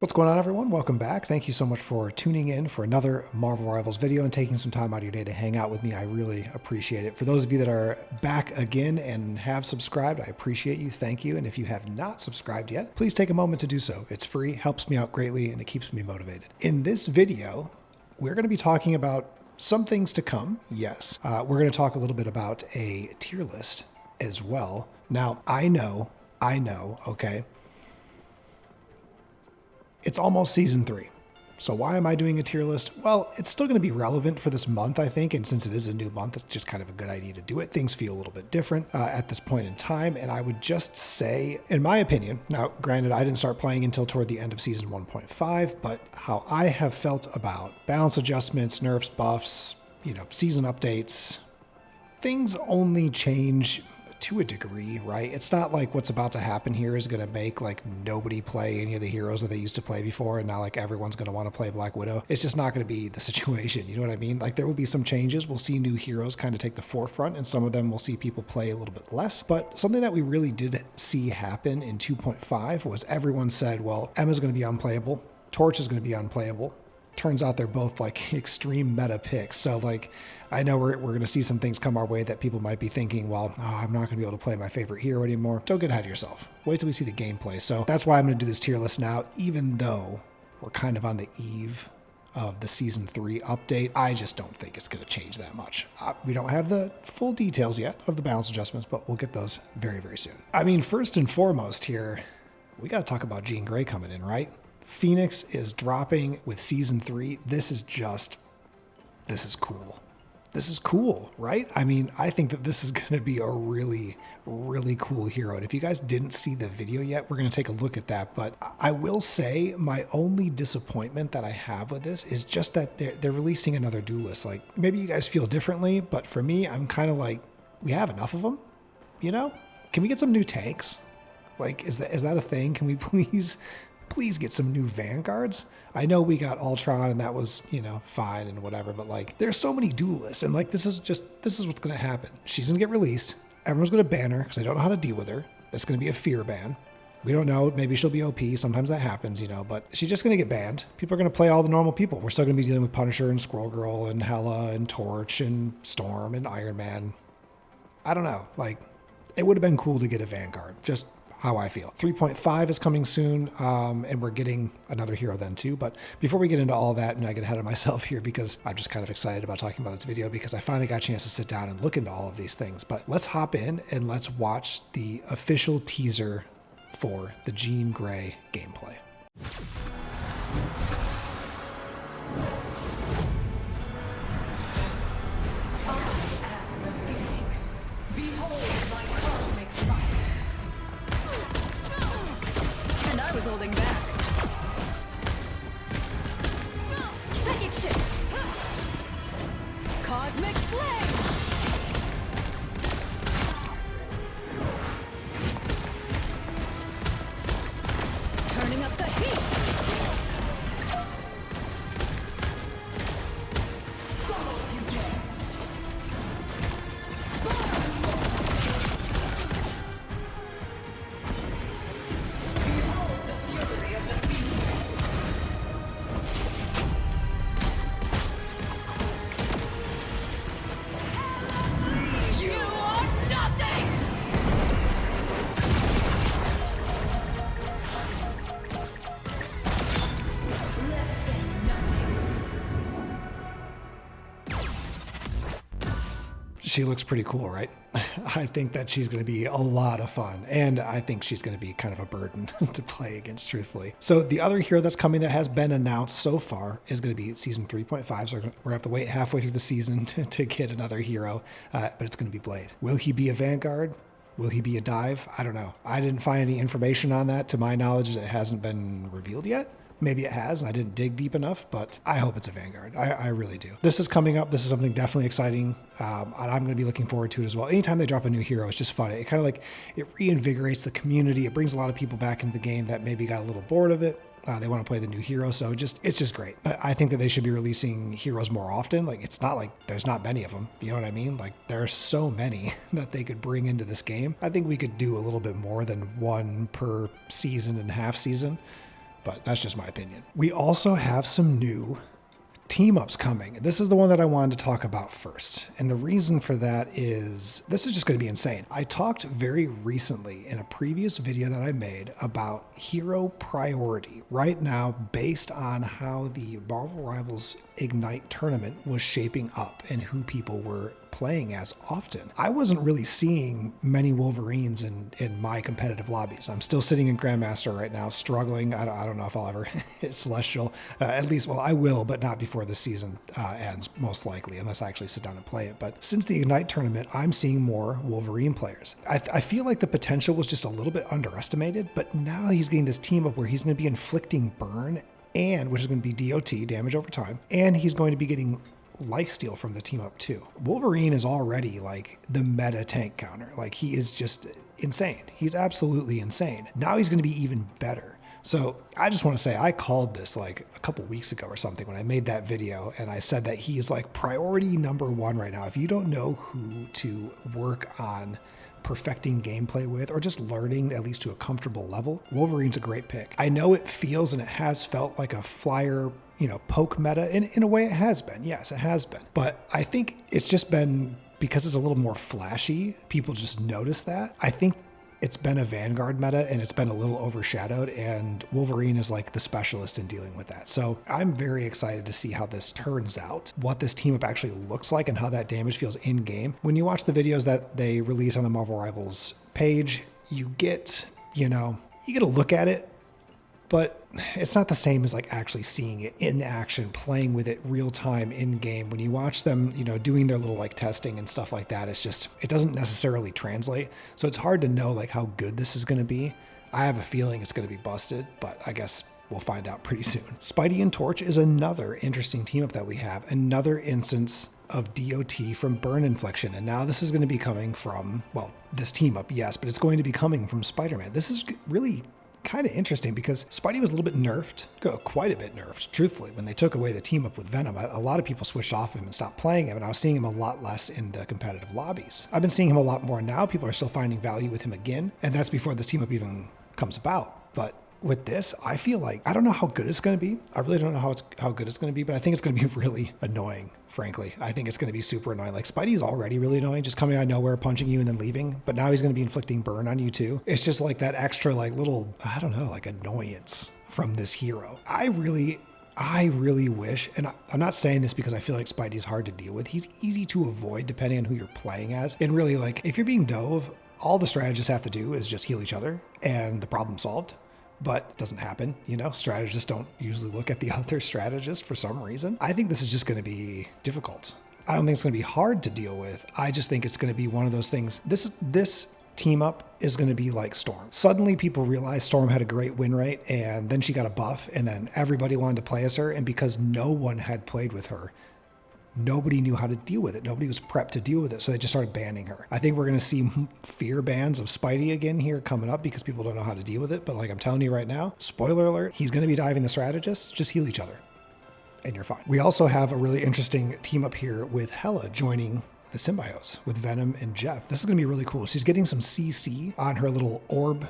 What's going on, everyone? Welcome back. Thank you so much for tuning in for another Marvel Rivals video and taking some time out of your day to hang out with me. I really appreciate it. For those of you that are back again and have subscribed, I appreciate you. Thank you. And if you have not subscribed yet, please take a moment to do so. It's free, helps me out greatly, and it keeps me motivated. In this video, we're going to be talking about some things to come. Yes. We're going to talk a little bit about a tier list as well. Now, I know, okay? It's almost season 3. So why am I doing a tier list? Well, it's still going to be relevant for this month, I think. And since it is a new month, it's just kind of a good idea to do it. Things feel a little bit different at this point in time. And I would just say, in my opinion, now granted, I didn't start playing until toward the end of season 1.5, but how I have felt about balance adjustments, nerfs, buffs, season updates, things only change to a degree, right? It's not like what's about to happen here is going to make like nobody play any of the heroes that they used to play before, and now like everyone's going to want to play Black Widow. It's just not going to be the situation. You know what I mean? Like there will be some changes. We'll see new heroes kind of take the forefront, and some of them we'll see people play a little bit less. But something that we really did see happen in 2.5 was everyone said, well, Emma's going to be unplayable. Torch is going to be unplayable. Turns out they're both like extreme meta picks. So like, I know we're going to see some things come our way that people might be thinking, well, I'm not going to be able to play my favorite hero anymore. Don't get ahead of yourself. Wait till we see the gameplay. So that's why I'm going to do this tier list now, even though we're kind of on the eve of the season 3 update. I just don't think it's going to change that much. We don't have the full details yet of the balance adjustments, but we'll get those very, very soon. I mean, first and foremost here, we got to talk about Jean Grey coming in, right? Phoenix is dropping with season 3. This is cool. This is cool, right? I mean, I think that this is going to be a really, really cool hero. And if you guys didn't see the video yet, we're going to take a look at that. But I will say my only disappointment that I have with this is just that they're releasing another duelist. Like maybe you guys feel differently, but for me, I'm kind of like, we have enough of them, Can we get some new tanks? Like, is that a thing? Can we please get some new Vanguards? I know we got Ultron and that was, fine and whatever, but like there's so many duelists and like this is what's going to happen. She's going to get released. Everyone's going to ban her because they don't know how to deal with her. It's going to be a fear ban. We don't know. Maybe she'll be OP. Sometimes that happens, but she's just going to get banned. People are going to play all the normal people. We're still going to be dealing with Punisher and Squirrel Girl and Hela and Torch and Storm and Iron Man. I don't know. Like it would have been cool to get a Vanguard. Just how I feel. 3.5 is coming soon, and we're getting another hero then too. But before we get into all that, and I get ahead of myself here because I'm just kind of excited about talking about this video because I finally got a chance to sit down and look into all of these things. But let's hop in and let's watch the official teaser for the Jean Grey gameplay. I was holding back. Psychic shift. Cosmic flame. Turning up the heat. Follow if you dare. She looks pretty cool, right? I think that she's going to be a lot of fun, and I think she's going to be kind of a burden to play against, truthfully. So the other hero that's coming that has been announced so far is going to be season 3.5, so we're going to have to wait halfway through the season to get another hero, but it's going to be Blade. Will he be a Vanguard? Will he be a dive? I don't know. I didn't find any information on that. To my knowledge, it hasn't been revealed yet. Maybe it has, and I didn't dig deep enough, but I hope it's a Vanguard. I really do. This is coming up. This is something definitely exciting, and I'm going to be looking forward to it as well. Anytime they drop a new hero, it's just fun. It kind of like, it reinvigorates the community. It brings a lot of people back into the game that maybe got a little bored of it. They want to play the new hero, so it's just great. I think that they should be releasing heroes more often. Like, it's not like there's not many of them. You know what I mean? Like, there are so many that they could bring into this game. I think we could do a little bit more than one per season and half season. but that's just my opinion. We also have some new team ups coming. This is the one that I wanted to talk about first. And the reason for that is this is just going to be insane. I talked very recently in a previous video that I made about hero priority right now based on how the Marvel Rivals Ignite tournament was shaping up and who people were playing as often. I wasn't really seeing many Wolverines in my competitive lobbies. I'm still sitting in Grandmaster right now, struggling. I don't know if I'll ever hit Celestial. At least, well, I will, but not before the season ends, most likely, unless I actually sit down and play it. But since the Ignite tournament, I'm seeing more Wolverine players. I feel like the potential was just a little bit underestimated, but now he's getting this team up where he's going to be inflicting burn, and which is going to be DOT, damage over time, and he's going to be getting lifesteal from the team up too. Wolverine is already like the meta tank counter. Like he is just insane. He's absolutely insane. Now he's going to be even better. So I just want to say I called this like a couple weeks ago or something when I made that video, and I said that he's like priority number one right now. If you don't know who to work on perfecting gameplay with, or just learning at least to a comfortable level, Wolverine's a great pick. I know it feels and it has felt like a flyer, poke meta. In a way it has been. Yes, it has been. But I think it's just been because it's a little more flashy. People just notice that. I think it's been a Vanguard meta and it's been a little overshadowed, and Wolverine is like the specialist in dealing with that. So I'm very excited to see how this turns out, what this team up actually looks like and how that damage feels in game. When you watch the videos that they release on the Marvel Rivals page, you get a look at it, but it's not the same as like actually seeing it in action, playing with it real time in game. When you watch them, doing their little like testing and stuff like that, it doesn't necessarily translate. So it's hard to know like how good this is going to be. I have a feeling it's going to be busted, but I guess we'll find out pretty soon. Spidey and Torch is another interesting team up that we have. Another instance of DOT from burn inflection. And now this is going to be coming from, well, this team up, yes, but it's going to be coming from Spider-Man. This is really kind of interesting because Spidey was a little bit nerfed, quite a bit nerfed, truthfully. When they took away the team up with Venom, a lot of people switched off him and stopped playing him, and I was seeing him a lot less in the competitive lobbies. I've been seeing him a lot more now. People are still finding value with him again, and that's before this team up even comes about. But with this, I feel like, I don't know how good it's going to be. I really don't know how good it's going to be, but I think it's going to be really annoying, frankly. I think it's going to be super annoying. Like, Spidey's already really annoying, just coming out of nowhere, punching you and then leaving. But now he's going to be inflicting burn on you too. It's just like that extra like little, I don't know, like annoyance from this hero. I really wish, and I'm not saying this because I feel like Spidey's hard to deal with. He's easy to avoid depending on who you're playing as. And really, like, if you're being dove, all the strategists have to do is just heal each other and the problem's solved. But it doesn't happen, strategists don't usually look at the other strategist for some reason. I think this is just going to be difficult. I don't think it's going to be hard to deal with. I just think it's going to be one of those things. This team up is going to be like Storm. Suddenly people realized Storm had a great win rate, and then she got a buff, and then everybody wanted to play as her. And because no one had played with her, nobody knew how to deal with it. Nobody was prepped to deal with it, so they just started banning her. I think we're going to see fear bans of Spidey again here coming up because people don't know how to deal with it. But like I'm telling you right now, spoiler alert, he's going to be diving the strategists. Just heal each other and you're fine. We also have a really interesting team up here with Hela joining the symbiotes with Venom and Jeff. This is going to be really cool. She's getting some CC on her little orb,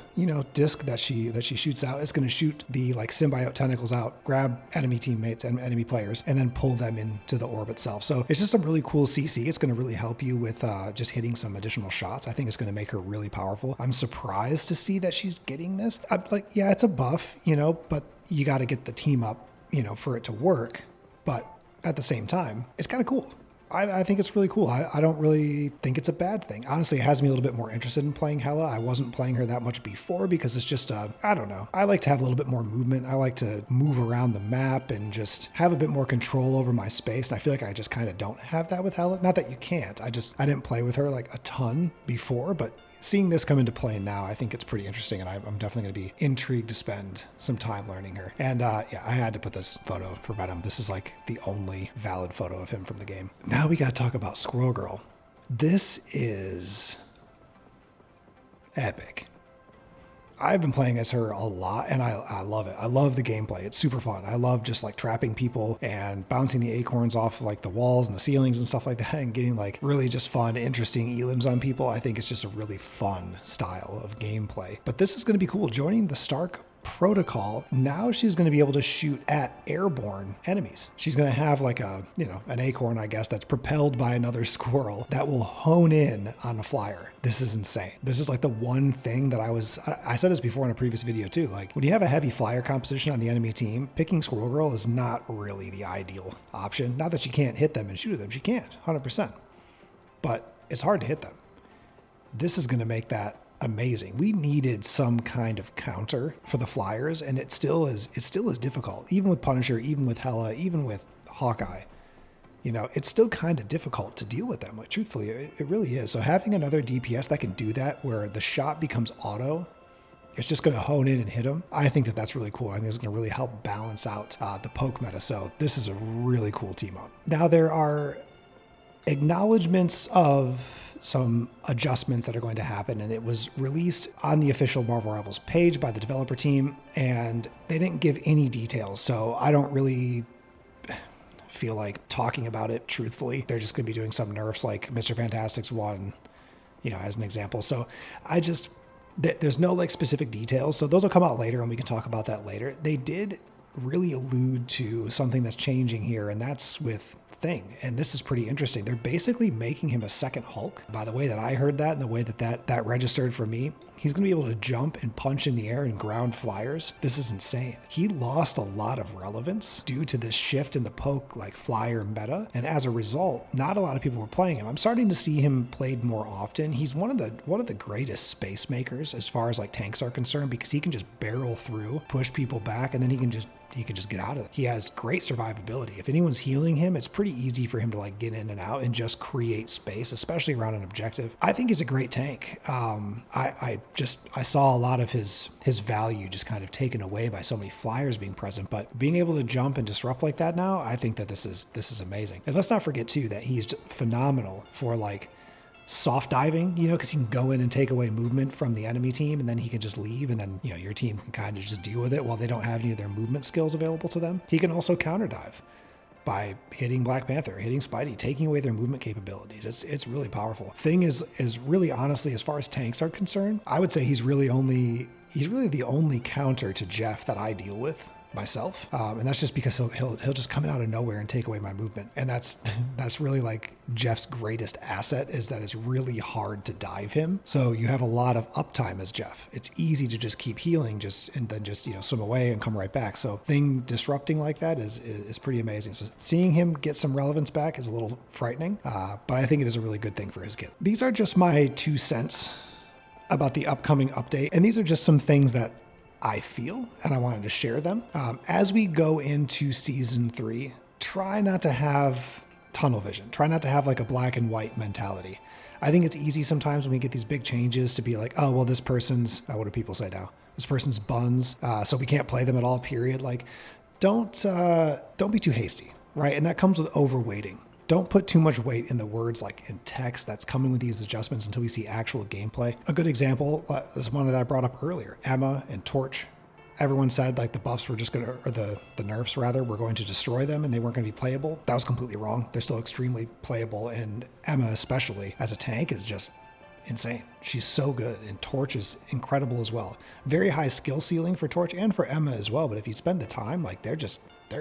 disc that she shoots out. It's going to shoot the like symbiote tentacles out, grab enemy teammates and enemy players, and then pull them into the orb itself. So it's just a really cool CC. It's going to really help you with just hitting some additional shots. I think it's going to make her really powerful. I'm surprised to see that she's getting this. I'm like, yeah, it's a buff, but you got to get the team up, for it to work. But at the same time, it's kind of cool. I think it's really cool. I don't really think it's a bad thing. Honestly, it has me a little bit more interested in playing Hela. I wasn't playing her that much before because it's just, I don't know. I like to have a little bit more movement. I like to move around the map and just have a bit more control over my space. And I feel like I just kind of don't have that with Hela. Not that you can't. I didn't play with her like a ton before, but seeing this come into play now, I think it's pretty interesting, and I'm definitely going to be intrigued to spend some time learning her. And yeah, I had to put this photo for Venom. This is like the only valid photo of him from the game. Now we got to talk about Squirrel Girl. This is epic. I've been playing as her a lot, and I love it. I love the gameplay. It's super fun. I love just like trapping people and bouncing the acorns off like the walls and the ceilings and stuff like that, and getting like really just fun, interesting elims on people. I think it's just a really fun style of gameplay. But this is going to be cool. Joining the Stark protocol, now she's going to be able to shoot at airborne enemies. She's going to have like a, an acorn, I guess, that's propelled by another squirrel that will hone in on a flyer. This is insane. This is like the one thing that I said this before in a previous video too. Like when you have a heavy flyer composition on the enemy team, picking Squirrel Girl is not really the ideal option. Not that she can't hit them and shoot at them. She can't, 100%. But it's hard to hit them. This is going to make that amazing. We needed some kind of counter for the flyers, and it still is difficult. Even with Punisher, even with Hela, even with Hawkeye, it's still kind of difficult to deal with them. Like, truthfully, it really is. So having another DPS that can do that, where the shot becomes auto, it's just going to hone in and hit them. I think that that's really cool. I think it's going to really help balance out the poke meta. So this is a really cool team up. Now there are acknowledgements of some adjustments that are going to happen, and it was released on the official Marvel Rivals page by the developer team, and they didn't give any details, so I don't really feel like talking about it truthfully. They're just going to be doing some nerfs like Mr. Fantastic's one, as an example. So there's no like specific details, so those will come out later and we can talk about that later. They did really allude to something that's changing here, and that's with Thing, and this is pretty interesting. They're basically making him a second Hulk. By the way that I heard that and the way that registered for me, he's going to be able to jump and punch in the air and ground flyers. This is insane. He lost a lot of relevance due to this shift in the poke like flyer meta, and as a result, not a lot of people were playing him. I'm starting to see him played more often. He's one of the greatest space makers as far as like tanks are concerned, because he can just barrel through, push people back, and then he can just get out of it. He has great survivability. If anyone's healing him, it's pretty easy for him to like get in and out and just create space, especially around an objective. I think he's a great tank. I saw a lot of his value just kind of taken away by so many flyers being present, but being able to jump and disrupt like that now, I think that this is amazing. And let's not forget too that he's phenomenal for like soft diving, because he can go in and take away movement from the enemy team, and then he can just leave, and then your team can kind of just deal with it while they don't have any of their movement skills available to them. He can also counter dive by hitting Black Panther, hitting Spidey, taking away their movement capabilities. It's really powerful. Thing is really, honestly, as far as tanks are concerned, I would say he's really the only counter to Jeff that I deal with myself, and that's just because he'll just come out of nowhere and take away my movement, and that's really like Jeff's greatest asset, is that it's really hard to dive him. So you have a lot of uptime as Jeff. It's easy to just keep healing, and then swim away and come right back. So Thing disrupting like that is pretty amazing. So seeing him get some relevance back is a little frightening, but I think it is a really good thing for his kit. These are just my 2 cents about the upcoming update, and these are just some things that I feel, and I wanted to share them. As we go into season 3, try not to have tunnel vision. Try not to have like a black and white mentality. I think it's easy sometimes when we get these big changes to be like, oh, well, this person's, what do people say now? This person's buns, so we can't play them at all, period. Like, don't be too hasty, right? And that comes with overweighting. Don't put too much weight in the words like in text that's coming with these adjustments until we see actual gameplay. A good example is one that I brought up earlier. Emma and Torch. Everyone said like the buffs were just or the nerfs rather, were going to destroy them and they weren't going to be playable. That was completely wrong. They're still extremely playable, and Emma especially as a tank is just insane. She's so good, and Torch is incredible as well. Very high skill ceiling for Torch and for Emma as well, but if you spend the time, like they're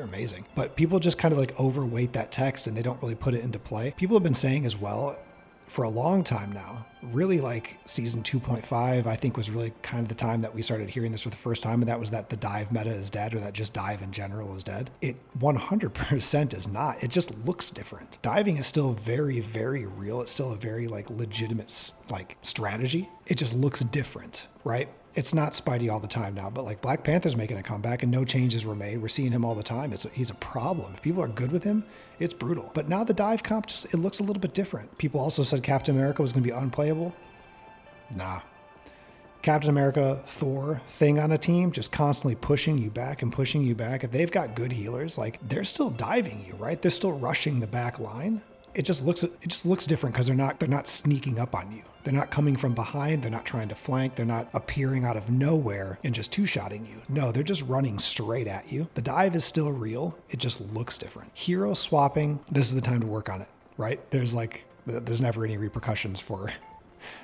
amazing. But people just kind of like overweight that text and they don't really put it into play. People have been saying as well for a long time now, really like season 2.5, I think was really kind of the time that we started hearing this for the first time, and that was that the dive meta is dead, or that just dive in general is dead. It 100% is not. It just looks different. Diving is still very, very real. It's still a very like legitimate like strategy. It just looks different, right? It's not Spidey all the time now, but like Black Panther's making a comeback and no changes were made. We're seeing him all the time. He's a problem. If people are good with him, it's brutal. But now the dive comp it looks a little bit different. People also said Captain America was going to be unplayable. Nah. Captain America, Thor, Thing on a team, just constantly pushing you back and pushing you back. If they've got good healers, like they're still diving you, right? They're still rushing the back line. It just looks different because they're not sneaking up on you. They're not coming from behind. They're not trying to flank. They're not appearing out of nowhere and just two-shotting you. No, they're just running straight at you. The dive is still real. It just looks different. Hero swapping, this is the time to work on it, right? There's never any repercussions for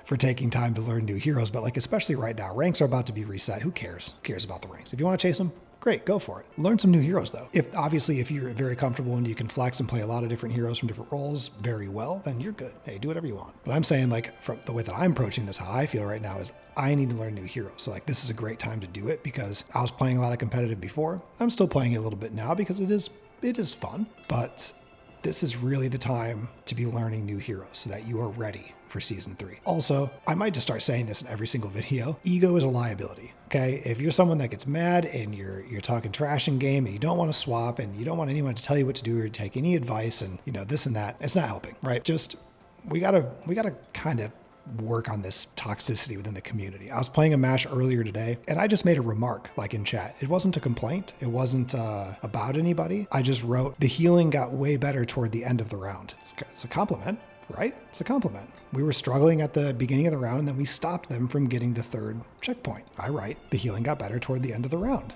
for taking time to learn new heroes, but like especially right now, ranks are about to be reset. Who cares? Who cares about the ranks? If you want to chase them, great, go for it. Learn some new heroes though. If you're very comfortable and you can flex and play a lot of different heroes from different roles very well, then you're good. Hey, do whatever you want. But I'm saying like from the way that I'm approaching this, how I feel right now is I need to learn new heroes. So like this is a great time to do it because I was playing a lot of competitive before. I'm still playing it a little bit now because it is fun, but this is really the time to be learning new heroes so that you are ready for season 3. Also, I might just start saying this in every single video. Ego is a liability. Okay. If you're someone that gets mad and you're talking trash in game and you don't want to swap and you don't want anyone to tell you what to do or take any advice and this and that, it's not helping, right? Just, we gotta kind of work on this toxicity within the community. I was playing a match earlier today and I just made a remark like in chat. It wasn't a complaint. It wasn't about anybody. I just wrote, the healing got way better toward the end of the round. It's a compliment, right? It's a compliment. We were struggling at the beginning of the round and then we stopped them from getting the 3rd checkpoint. I write, the healing got better toward the end of the round.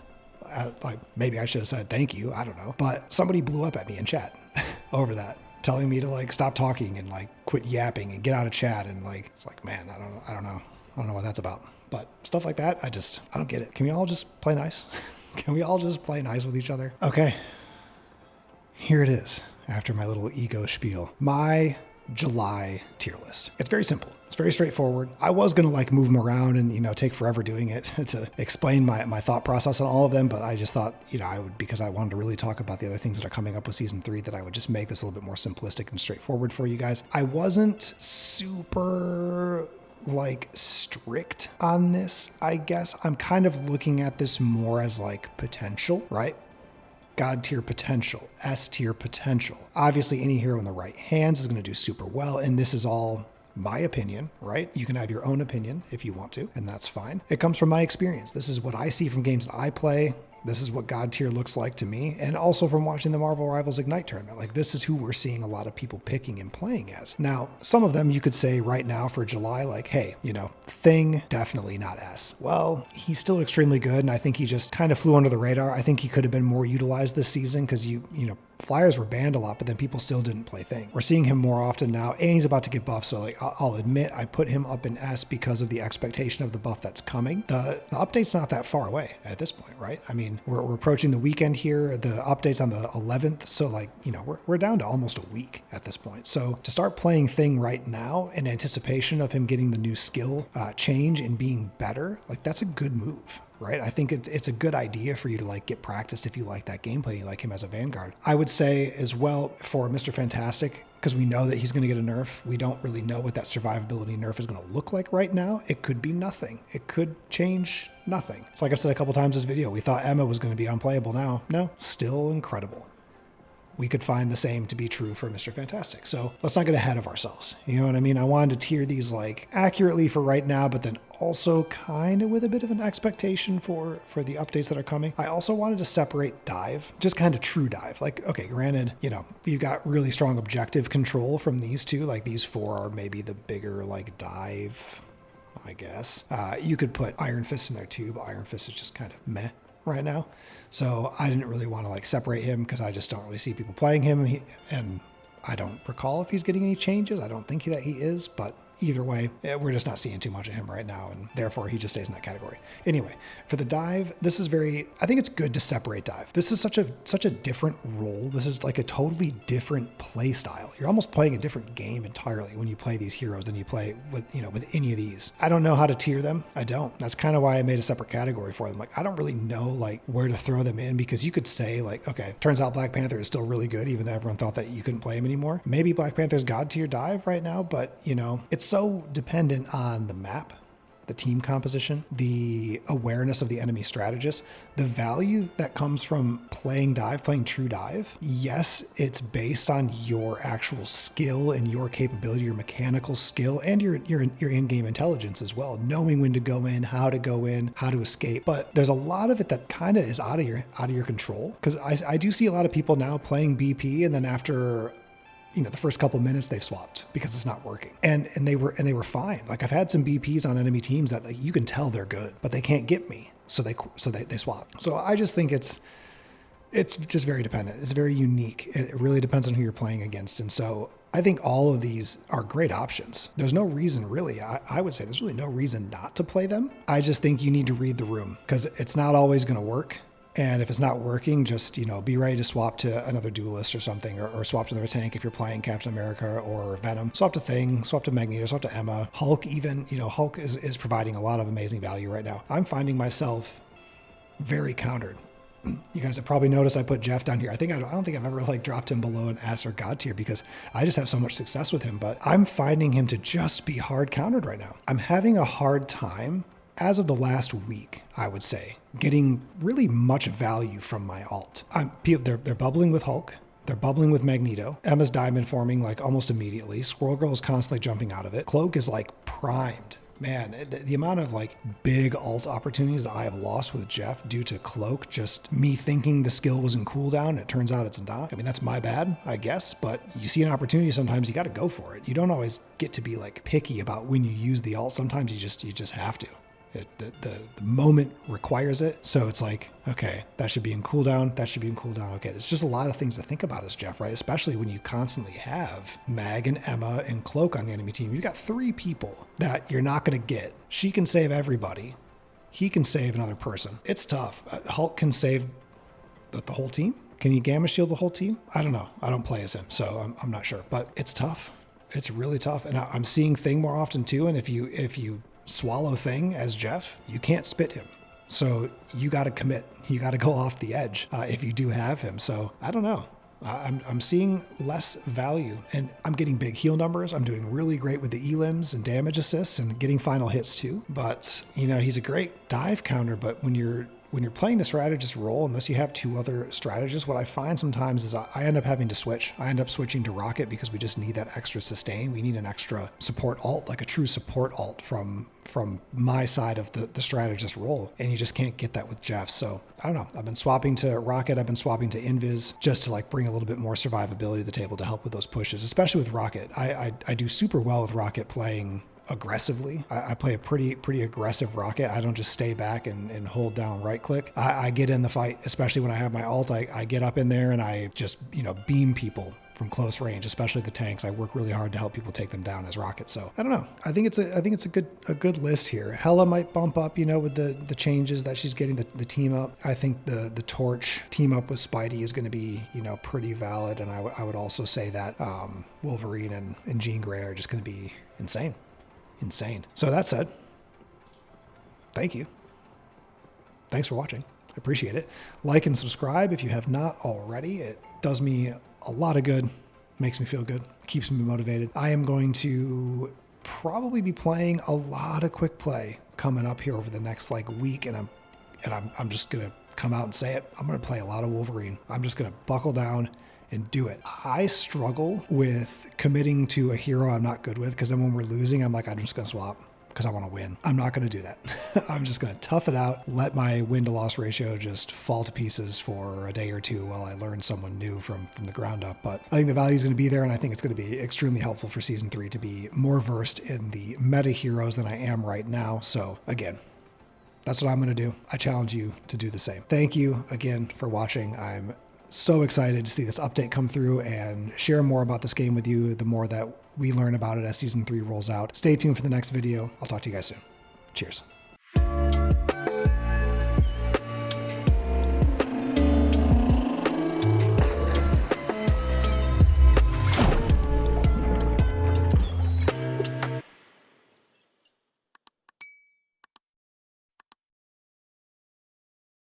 Like maybe I should have said thank you. I don't know. But somebody blew up at me in chat over that, telling me to like stop talking and like quit yapping and get out of chat. And like, it's like, man, I don't know what that's about. But stuff like that, I don't get it. Can we all just play nice? Can we all just play nice with each other? Okay. Here it is after my little ego spiel. My July tier list. It's very simple. It's very straightforward. I was going to like move them around and, take forever doing it to explain my thought process on all of them. But I just thought, I would, because I wanted to really talk about the other things that are coming up with season 3, that I would just make this a little bit more simplistic and straightforward for you guys. I wasn't super like strict on this, I guess. I'm kind of looking at this more as like potential, right? God tier potential, S tier potential. Obviously, any hero in the right hands is going to do super well. And this is all my opinion, right? You can have your own opinion if you want to, and that's fine. It comes from my experience. This is what I see from games that I play. This is what God tier looks like to me. And also from watching the Marvel Rivals Ignite tournament. Like this is who we're seeing a lot of people picking and playing as. Now, some of them you could say right now for July, like, hey, Thing, definitely not S. Well, he's still extremely good. And I think he just kind of flew under the radar. I think he could have been more utilized this season because Flyers were banned a lot, but then people still didn't play Thing. We're seeing him more often now, and he's about to get buffed. So like, I'll admit I put him up in S because of the expectation of the buff that's coming. The update's not that far away at this point, right? I mean, we're approaching the weekend here. The update's on the 11th. So like, we're down to almost a week at this point. So to start playing Thing right now in anticipation of him getting the new skill change and being better, like that's a good move. Right? I think it's a good idea for you to like get practiced if you like that gameplay, you like him as a Vanguard. I would say as well for Mr. Fantastic, because we know that he's going to get a nerf. We don't really know what that survivability nerf is going to look like right now. It could be nothing. It could change nothing. It's like I've said a couple times in this video, we thought Emma was going to be unplayable now. No, still incredible. We could find the same to be true for Mr. Fantastic. So let's not get ahead of ourselves. You know what I mean? I wanted to tier these like accurately for right now, but then also kind of with a bit of an expectation for the updates that are coming. I also wanted to separate dive, just kind of true dive. Like, okay, granted, you've got really strong objective control from these two. Like these 4 are maybe the bigger like dive, I guess. You could put Iron Fist in there too, but Iron Fist is just kind of meh right now. So I didn't really want to like separate him because I just don't really see people playing him. And I don't recall if he's getting any changes. I don't think that he is, but either way, we're just not seeing too much of him right now, and therefore he just stays in that category. Anyway, for the dive, I think it's good to separate dive. This is such a different role. This is like a totally different play style. You're almost playing a different game entirely when you play these heroes than you play with any of these. I don't know how to tier them. I don't. That's kind of why I made a separate category for them. Like, I don't really know like where to throw them in, because you could say like, okay, turns out Black Panther is still really good, even though everyone thought that you couldn't play him anymore. Maybe Black Panther's God tier dive right now, but it's so dependent on the map, the team composition, the awareness of the enemy strategist, the value that comes from playing true dive. Yes, it's based on your actual skill and your capability, your mechanical skill, and your in-game intelligence as well, knowing when to go in, how to escape. But there's a lot of it that kind of is out of your control, because I do see a lot of people now playing BP, and then after the first couple minutes they've swapped because it's not working, and they were fine. Like, I've had some BPs on enemy teams that like, you can tell they're good, but they can't get me, so they swap. So I just think it's just very dependent. It's very unique. It really depends on who you're playing against. And so I think all of these are great options. There's no reason really, I would say there's really no reason not to play them. I just think you need to read the room because it's not always going to work. And if it's not working, just, you know, be ready to swap to another duelist or something, or swap to another tank if you're playing Captain America or Venom. Swap to Thing, swap to Magneto, swap to Emma. Hulk even, you know, Hulk is providing a lot of amazing value right now. I'm finding myself very countered. You guys have probably noticed I put Jeff down here. I don't think I've ever like dropped him below an S or God tier because I just have so much success with him, but I'm finding him to just be hard countered right now. I'm having a hard time as of the last week, I would say, getting really much value from my alt. They're bubbling with Hulk. They're bubbling with Magneto. Emma's diamond forming like almost immediately. Squirrel Girl is constantly jumping out of it. Cloak is like primed. Man, the amount of like big alt opportunities that I have lost with Jeff due to Cloak, just me thinking the skill was in cooldown, it turns out it's not. I mean, that's my bad, I guess, but you see an opportunity, sometimes you got to go for it. You don't always get to be like picky about when you use the alt. Sometimes you just have to. The moment requires it. So it's like, okay, that should be in cooldown. That should be in cooldown. Okay, there's just a lot of things to think about as Jeff, right? Especially when you constantly have Mag and Emma and Cloak on the enemy team. You've got 3 people that you're not going to get. She can save everybody. He can save another person. It's tough. Hulk can save the whole team. Can he gamma shield the whole team? I don't know. I don't play as him, so I'm not sure. But it's tough. It's really tough. And I'm seeing Thing more often too. And if you swallow Thing as Jeff, you can't spit him. So you got to commit. You got to go off the edge if you do have him. So I don't know. I'm seeing less value and I'm getting big heal numbers. I'm doing really great with the elims and damage assists and getting final hits too. But, you know, he's a great dive counter. But when you're playing the strategist role, unless you have 2 other strategists, what I find sometimes is I end up having to switch. I end up switching to Rocket because we just need that extra sustain. We need an extra support alt, like a true support alt from my side of the strategist role. And you just can't get that with Jeff. So I don't know. I've been swapping to Rocket. I've been swapping to Invis just to like bring a little bit more survivability to the table to help with those pushes, especially with Rocket. I do super well with Rocket playing aggressively. I play a pretty aggressive Rocket. I don't just stay back and hold down right click. I get in the fight, especially when I have my alt. I get up in there and I just, you know, beam people from close range, especially the tanks. I work really hard to help people take them down as Rocket. So I don't know. I think it's a good list here. Hela might bump up, you know, with the changes that she's getting the team up. I think the Torch team up with Spidey is going to be, you know, pretty valid. And I would also say that Wolverine and Jean Grey are just going to be insane. So that said, thank you. Thanks for watching. I appreciate it. Like and subscribe if you have not already. It does me a lot of good, makes me feel good, keeps me motivated. I am going to probably be playing a lot of quick play coming up here over the next like week, and I'm just gonna come out and say it. I'm gonna play a lot of Wolverine. I'm just gonna buckle down and do it. I struggle with committing to a hero I'm not good with, because then when we're losing, I'm like, I'm just gonna swap because I want to win. I'm not going to do that. I'm just going to tough it out, let my win to loss ratio just fall to pieces for a day or 2 while I learn someone new from the ground up. But I think the value is going to be there, and I think it's going to be extremely helpful for season 3 to be more versed in the meta heroes than I am right now. So again, that's what I'm going to do. I challenge you to do the same. Thank you again for watching. I'm so excited to see this update come through and share more about this game with you the more that we learn about it as season 3 rolls out. Stay tuned for the next video. I'll talk to you guys soon. Cheers.